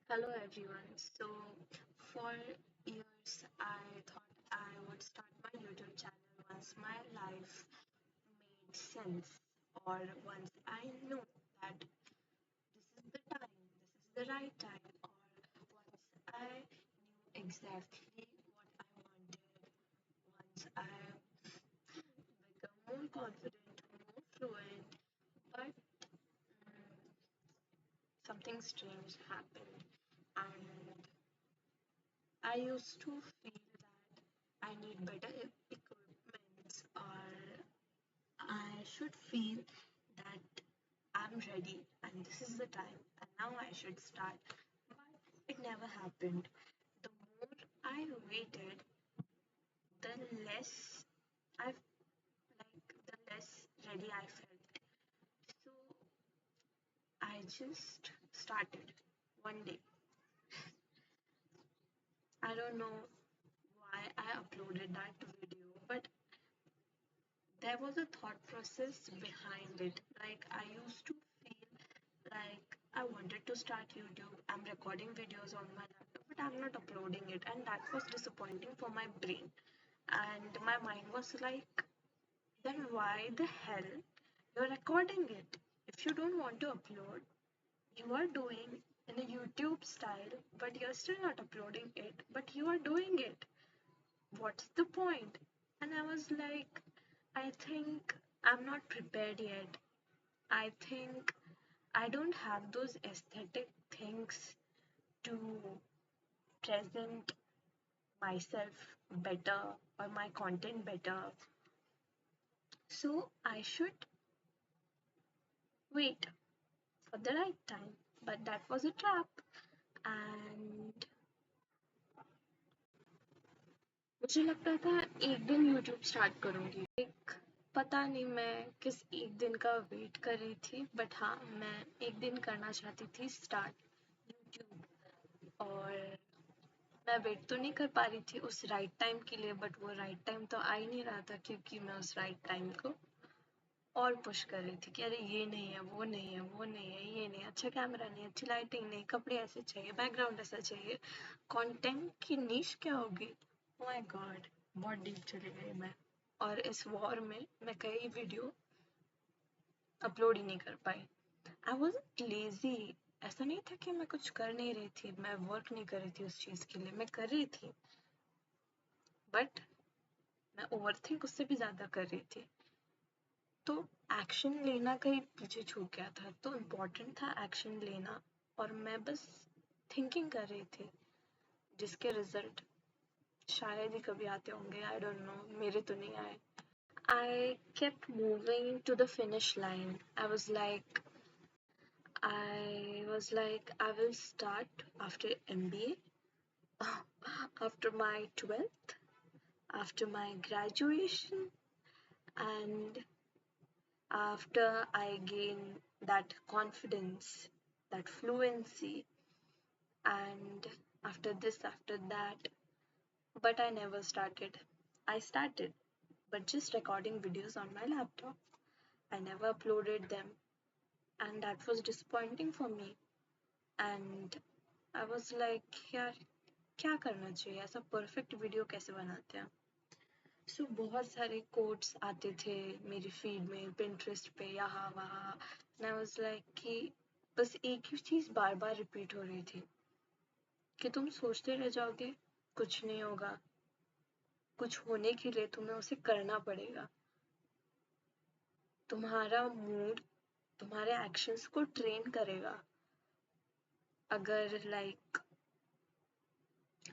Hello everyone. So for years I thought I would start my YouTube channel once my life made sense or once I knew that this is the time, this is the right time, or once I knew exactly what I wanted, once I become more confident, more fluent, but something strange happened and I used to feel that I need better equipment or I should feel that I'm ready and this is the time and now I should start. But it never happened. The more I waited, the less I the less ready I felt. So I just started one day. I don't know why I uploaded that video, but there was a thought process behind it. Like I used to feel like I wanted to start YouTube. I'm recording videos on my laptop, but I'm not uploading it, and that was disappointing for my brain. And my mind was like, then why the hell you're recording it? If you don't want to upload, you are doing in a YouTube style, but you're still not uploading it, but you are doing it. What's the point? And I was like, I think I'm not prepared yet. I think I don't have those aesthetic things to present myself better or my content better. So I should wait for the right time. But that was a trap. And मुझे लगता था एक दिन YouTube start करूंगी एक पता नहीं मैं किस एक दिन का वेट कर रही थी बट हाँ मैं एक दिन करना चाहती थी स्टार्ट यूट्यूब और मैं वेट तो नहीं कर पा रही थी उस राइट टाइम के लिए बट वो राइट टाइम तो आ ही नहीं रहा था क्योंकि मैं उस राइट टाइम को और पुश कर रही थी कि अरे ये नहीं है वो नहीं है वो नहीं है ये नहीं अच्छा कैमरा नहीं अच्छी लाइटिंग नहीं कपड़े ऐसे चाहिए बैकग्राउंड ऐसा चाहिए कंटेंट की नीश क्या होगी माय गॉड बहुत डीप चली गई मैं और इस वॉर में मैं कई वीडियो अपलोड ही नहीं कर पाई आई वॉज लेजी ऐसा नहीं था कि मैं कुछ कर नहीं रही थी मैं वर्क नहीं कर रही थी उस चीज़ के लिए मैं कर रही थी बट मैं ओवरथिंक उससे भी ज़्यादा कर रही थी तो एक्शन लेना कहीं पीछे छूट गया था तो इम्पोर्टेंट था एक्शन लेना और मैं बस थिंकिंग कर रही थी जिसके रिजल्ट शायद ही कभी आते होंगे आई डोंट नो मेरे तो नहीं आए I kept moving to the finish line. I will start after MBA, after my 12th, after my graduation, and after I gain that confidence, that fluency, and after this, after that. But I never started. I started, but just recording videos on my laptop. I never uploaded them, and that was disappointing for me. And I was like, यार क्या करना चाहिए ऐसा perfect video कैसे बनाते हैं सो बहुत सारे कोट्स आते थे मेरी फीड में पिंटरेस्ट पे यहाँ वहाँ आई वाज लाइक कि बस एक ही चीज़ बार बार रिपीट हो रही थी कि तुम सोचते रह जाओगे कुछ नहीं होगा कुछ होने के लिए तुम्हें उसे करना पड़ेगा तुम्हारा मूड तुम्हारे एक्शंस को ट्रेन करेगा अगर लाइक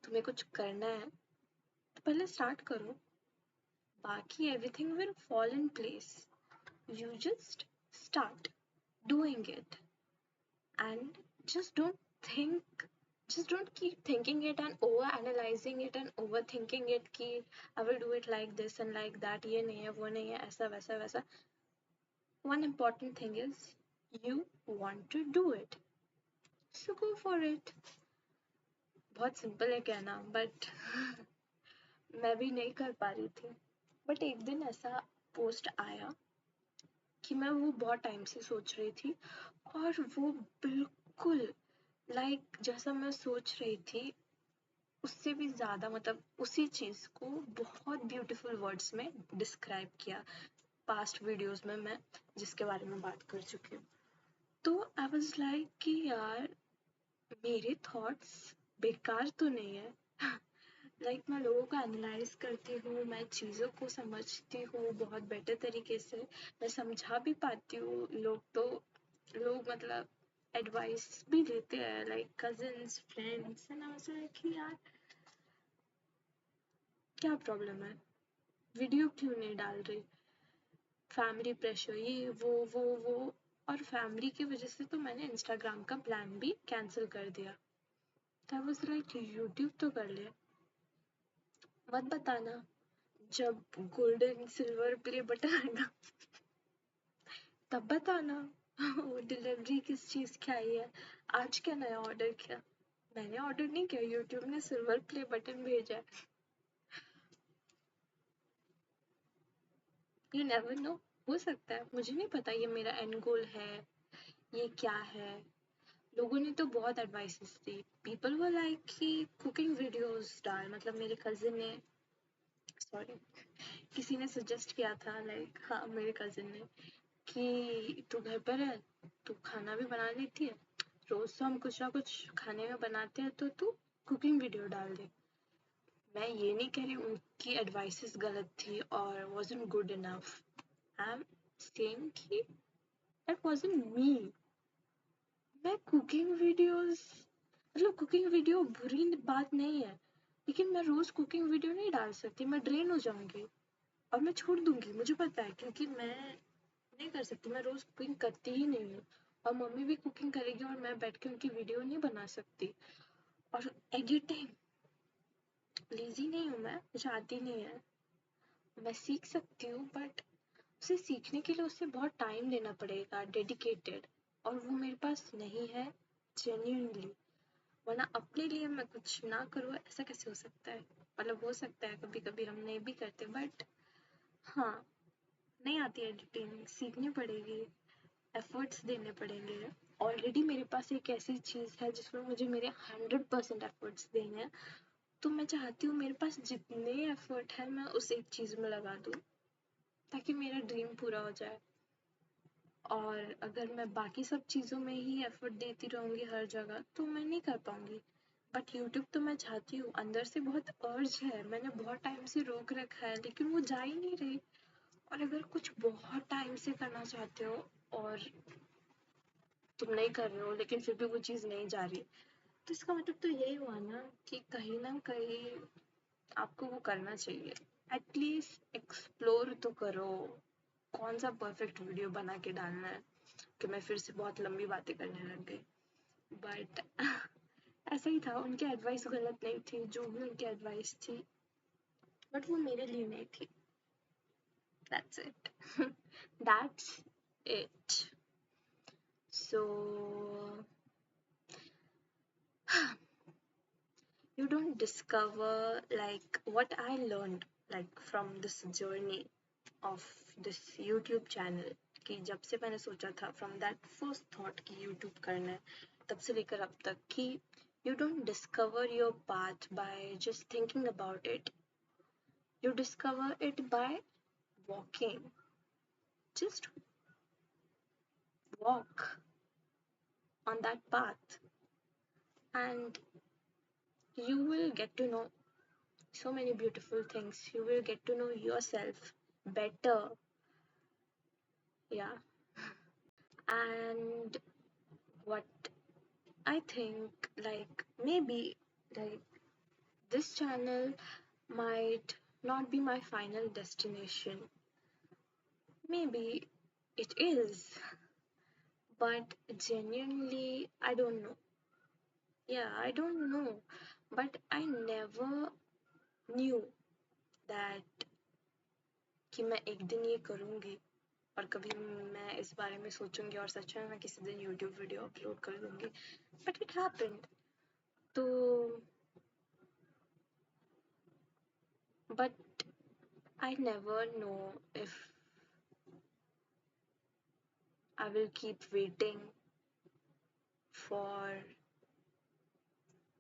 तुम्हें कुछ करना है तो पहले स्टार्ट करो बाकी everything will fall in place you just start doing it and just don't think just don't keep thinking it and over analyzing it and overthinking it कि I will do it like this and like that ये नहीं है वो नहीं है ऐसा वैसा वैसा one important thing is you want to do it so go for it बहुत सिंपल है कहना बट मैं भी नहीं कर पा रही थी बट एक दिन ऐसा पोस्ट आया कि मैं वो बहुत टाइम से सोच रही थी और वो बिल्कुल जैसा मैं सोच रही थी उससे भी ज़्यादा, मतलब उसी चीज़ को बहुत ब्यूटीफुल वर्ड्स में डिस्क्राइब किया पास्ट वीडियोस में मैं जिसके बारे में बात कर चुकी हूँ। तो आई वाज लाइक कि यार मेरे थॉट्स बेकार तो नहीं है। मैं लोगों को एनालाइज करती हूँ, मैं चीज़ों को समझती हूँ बहुत बेटर तरीके से, मैं समझा भी पाती हूँ। लोग मतलब एडवाइस भी देते हैं, cousins, friends, and I was like कि यार क्या प्रॉब्लम है, वीडियो क्यों नहीं डाल रही? फैमिली प्रेशर, ये वो, और फैमिली की वजह से तो मैंने इंस्टाग्राम का प्लान भी कैंसिल कर दिया। आई वाज लाइक यूट्यूब तो कर ले, मत बताना जब गोल्डन सिल्वर प्ले बटन आएगा तब बताना वो डिलीवरी किस चीज़ की आई है। आज क्या नया ऑर्डर किया? मैंने ऑर्डर नहीं किया, यूट्यूब ने सिल्वर प्ले बटन भेजा है। यू नेवर नो, हो सकता है, मुझे नहीं पता ये मेरा एंड गोल है, ये क्या है। लोगों ने तो बहुत advices the, people were like कि कुकिंग वीडियोस डाल, मतलब मेरे कजिन ने, सॉरी, किसी ने सजेस्ट किया था, हाँ मेरे कजिन ने, कि तू घर पर है, तू खाना भी बना लेती है, रोज तो हम कुछ ना कुछ खाने में बनाते हैं, तो तू कुकिंग वीडियो डाल दे। मैं ये नहीं कह रही उनकी एडवाइसेस गलत थी और wasn't good enough, I am saying कि दैट wasn't मी। मैं कुकिंग वीडियोस, मतलब कुकिंग वीडियो बुरी बात नहीं है, लेकिन मैं रोज कुकिंग वीडियो नहीं डाल सकती, मैं ड्रेन हो जाऊंगी और मैं छोड़ दूंगी, मुझे पता है, क्योंकि मैं नहीं कर सकती, मैं रोज कुकिंग करती ही नहीं हूँ। और मम्मी भी कुकिंग करेगी और मैं बैठ के उनकी वीडियो नहीं बना सकती। और एडिटिंग, लेजी नहीं हूँ मैं, मुझे आती नहीं है, मैं सीख सकती हूँ, बट उसे सीखने के लिए उससे बहुत टाइम देना पड़ेगा, डेडिकेटेड, और वो मेरे पास नहीं है जेन्यूनली। वरना अपने लिए मैं कुछ ना करूँ, ऐसा कैसे हो सकता है? मतलब हो सकता है कभी कभी हम नहीं भी करते, बट हाँ, नहीं आती एडिटिंग, सीखनी पड़ेगी, एफर्ट्स देने पड़ेंगे। ऑलरेडी मेरे पास एक ऐसी चीज़ है जिसमें मुझे मेरे 100% एफर्ट्स देने हैं, तो मैं चाहती हूँ मेरे पास जितने एफर्ट है मैं उस एक चीज़ में लगा दूँ ताकि मेरा ड्रीम पूरा हो जाए। और अगर मैं बाकी सब चीज़ों में ही एफर्ट देती रहूँगी हर जगह तो मैं नहीं कर पाऊँगी। बट यूट्यूब तो मैं चाहती हूँ, अंदर से बहुत अर्ज है, मैंने बहुत टाइम से रोक रखा है लेकिन वो जा ही नहीं रही। और अगर कुछ बहुत टाइम से करना चाहते हो और तुम नहीं कर रहे हो लेकिन फिर भी वो चीज़ नहीं जा रही, तो इसका मतलब तो यही हुआ ना कि कहीं ना कहीं आपको वो करना चाहिए। एटलीस्ट एक्सप्लोर तो करो, कौन सा परफेक्ट वीडियो बना के डालना है। कि मैं फिर से बहुत लंबी बातें करने लग गई, बट ऐसा ही था, उनकी एडवाइस गलत नहीं थी, जो भी उनकी एडवाइस थी, बट वो मेरे लिए नहीं थी। That's it. That's it. So you don't discover what I learned from this journey of this YouTube channel, कि जब से मैंने सोचा था, from that first thought कि YouTube करना है, तब से लेकर अब तक, कि you don't discover your path by just thinking about it, you discover it by walking. Just walk on that path and you will get to know so many beautiful things, you will get to know yourself better. Yeah. And what I think, maybe, like this channel might not be my final destination. Maybe it is, but genuinely, I don't know. Yeah, I don't know. But I never knew that कि मैं एक दिन ये करूँगी और कभी मैं इस बारे में सोचूंगी और सच में मैं किसी दिन YouTube वीडियो अपलोड कर दूंगी, बट इट हैपेंड। तो but I never know if I will keep waiting for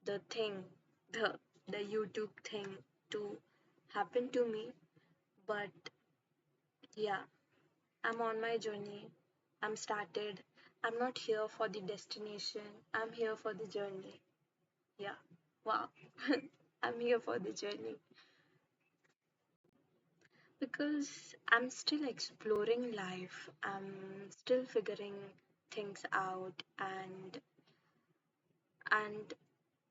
the thing, the the YouTube thing to happen to me. But yeah, I'm on my journey. I'm started. I'm not here for the destination. I'm here for the journey. Yeah. Wow. I'm here for the journey because I'm still exploring life. I'm still figuring things out, and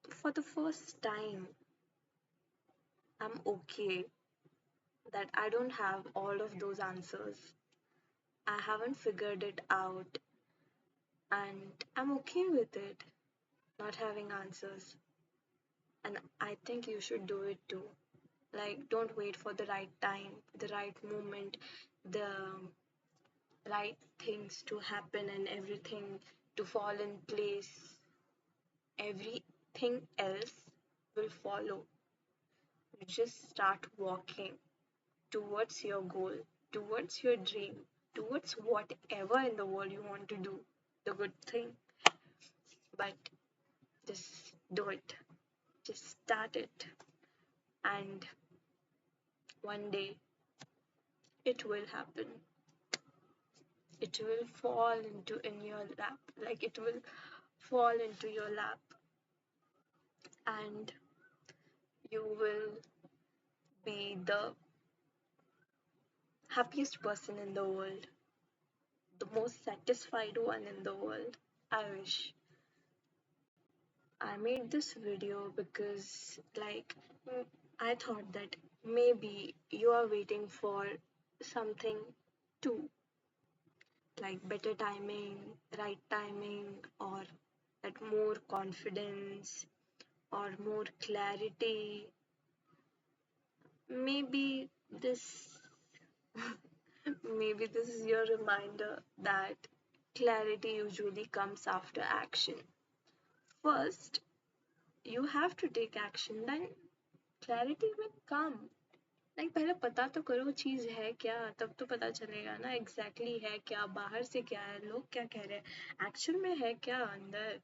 for the first time I'm okay that I don't have all of those answers. I haven't figured it out, and I'm okay with it not having answers. And I think you should do it too. Like, don't wait for the right time, the right moment, the right things to happen, and everything to fall in place. Everything else will follow. You just start walking towards your goal, towards your dream, towards whatever in the world you want to do, the good thing. But just do it, just start it, and one day it will happen. It will fall into in your lap, like it will fall into your lap, and you will be the happiest person in the world, the most satisfied one in the world. I wish. I made this video because, I thought that maybe you are waiting for something too, like better timing, right timing, or that more confidence, or more clarity. Maybe this, maybe this is your reminder that clarity usually comes after action. First, you have to take action, then clarity will come. Like पहले पता तो करो चीज है क्या, तब तो पता चलेगा ना एग्जैक्टली है क्या, बाहर से क्या है, लोग क्या कह रहे हैं, एक्चुअल में है क्या अंदर,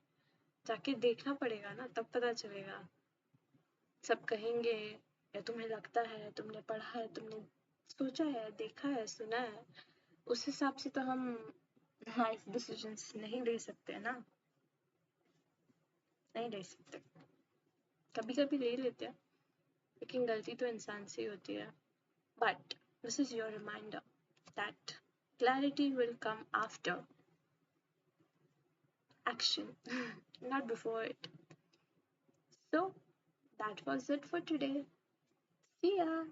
जाके देखना पड़ेगा ना, तब पता चलेगा. सब कहेंगे या तुम्हें लगता है, तुमने पढ़ा है, तुमने सोचा है, देखा है, सुना है, उस हिसाब से तो हम लाइफ डिसीजंस नहीं ले सकते ना, नहीं ले सकते. कभी कभी ले लेते हैं, लेकिन गलती तो इंसान से ही होती है. But this is your reminder that clarity will come after action, not before it. So, that was it for today. See ya.